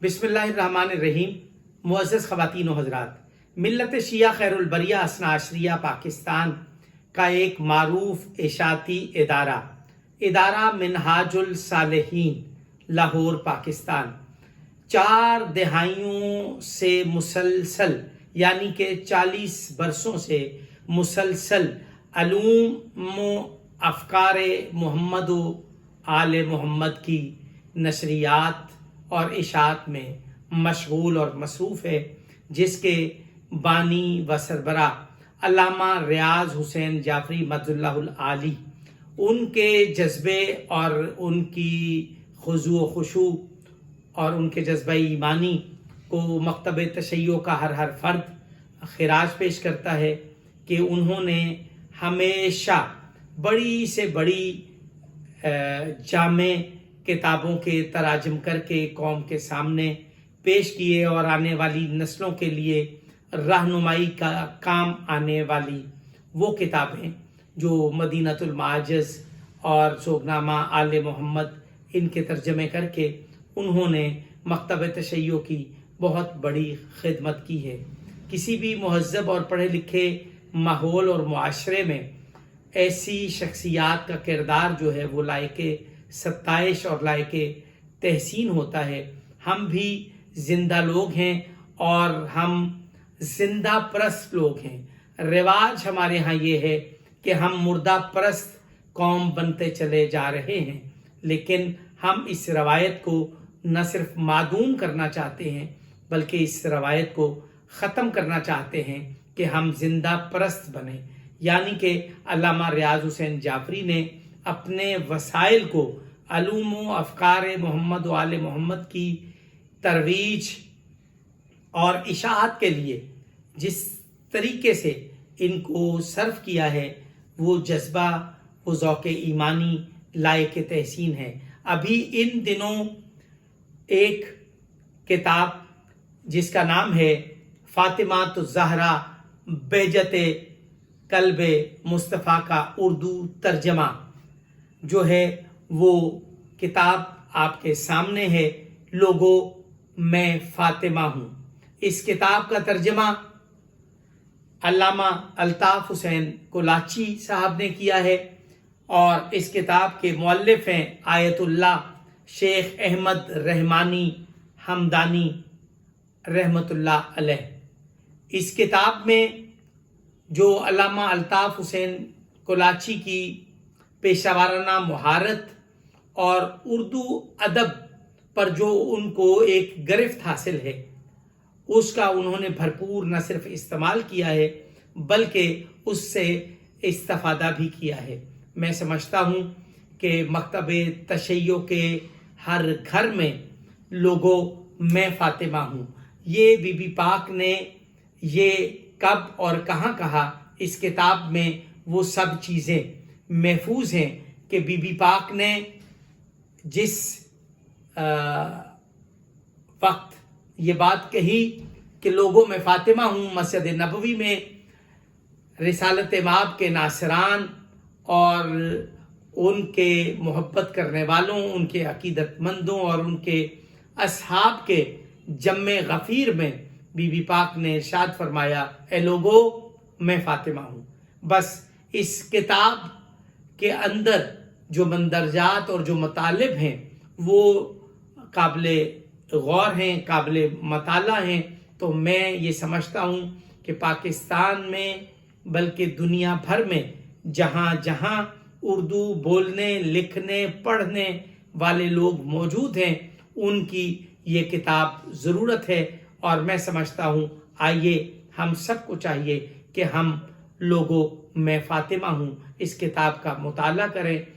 बिस्मिल्लाहिर्रहमानिर्रहीम। मुअज़्ज़ज़ ख़वातीन व हज़रात, मिल्लत शिया खैरुल बरिया असना अशरिया पाकिस्तान का एक मारूफ इशाती इदारा मिनहाजुल सालिहीन लाहौर पाकिस्तान 4 दहाइयों से मुसलसल यानी कि 40 बरसों से मुसलसल अलूम अफ़कार मोहम्मद आले मोहम्मद की नशरियात और इशात में मशगूल और मसरूफ़ है, जिसके बानी व सरबरा अल्लामा रियाज़ हुसैन जाफ़री मद्दुल्लाहुल आली, उनके जज्बे और उनकी खुज़ू व खुशू और उनके जज्बा ईमानी को मकतब तशय्यो का हर फ़र्द खिराज पेश करता है कि उन्होंने हमेशा बड़ी से बड़ी जामे किताबों के तराजम करके कौम के सामने पेश किए और आने वाली नस्लों के लिए रहनुमाई का काम आने वाली वो किताबें जो मदीनतुल माजिज़ और सोगनामा आले मोहम्मद इनके तर्जमे करके उन्होंने मकतब तशय्यो की बहुत बड़ी खिदमत की है। किसी भी महज़्ज़ब और पढ़े लिखे माहौल और मुआशरे में ऐसी शख्सियात का किरदार जो है वो लायके सत्ताइश और लायके तहसीन होता है। हम भी ज़िंदा लोग हैं और हम ज़िंदा परस्त लोग हैं। रिवाज हमारे यहाँ ये है कि हम मुर्दा परस्त कौम बनते चले जा रहे हैं, लेकिन हम इस रवायत को न सिर्फ मादूम करना चाहते हैं बल्कि इस रवायत को ख़त्म करना चाहते हैं कि हम ज़िंदा परस्त बने। यानी कि अल्लामा रियाज़ हुसैन जाफ़री ने अपने वसाइल को अलूम व अफ़कार मोहम्मद व आले मोहम्मद की तरवीज और इशाअत के लिए जिस तरीके से इनको सर्व किया है वो जज्बा वो ज़ौक़ ईमानी लायक तहसीन है। अभी इन दिनों एक किताब जिसका नाम है फ़ातिमातुज़ ज़हरा बेजते कल्बे मुस्तफ़ा का उर्दू तर्जमा जो है वो किताब आपके सामने है। लोगो मैं फ़ातिमा हूँ। इस किताब का तर्जमा अल्लामा अल्ताफ़ हुसैन कोलाची साहब ने किया है और इस किताब के मुअल्लिफ़ हैं आयतुल्लाह शेख अहमद रहमानी हमदानी रहमतुल्लाह अलैह। इस किताब में जो अल्लामा अल्ताफ़ हुसैन कोलाची की पेशावराना महारत और उर्दू अदब पर जो उनको एक गिरफ्त हासिल है उसका उन्होंने भरपूर न सिर्फ इस्तेमाल किया है बल्कि उससे इस्तिफ़ादा भी किया है। मैं समझता हूँ कि मकतब तशय्यो के हर घर में लोगों मैं फ़ातिमा हूँ, ये बीबी पाक ने ये कब और कहाँ कहा, इस किताब में वो सब चीज़ें महफूज हैं कि बीबी पाक ने जिस वक्त ये बात कही कि लोगों में फ़ातिमा हूँ, मस्जिद नबवी में रिसालत माब के नासरान और उनके मोहब्बत करने वालों, उनके अकीदतमंदों और उनके असहाब के जम्मे गफ़ीर में बीबी पाक ने इरशाद फरमाया, ए लोगो मैं फ़ातिमा हूँ। बस इस किताब के अंदर जो मंदरजात और जो मतालिब हैं वो काबिले गौर हैं, काबिले मताला हैं। तो मैं ये समझता हूँ कि पाकिस्तान में बल्कि दुनिया भर में जहाँ जहाँ उर्दू बोलने लिखने पढ़ने वाले लोग मौजूद हैं उनकी ये किताब ज़रूरत है। और मैं समझता हूँ आइए हम सबको चाहिए कि हम लोगों मैं फ़ातिमा हूँ इस किताब का मुताला करें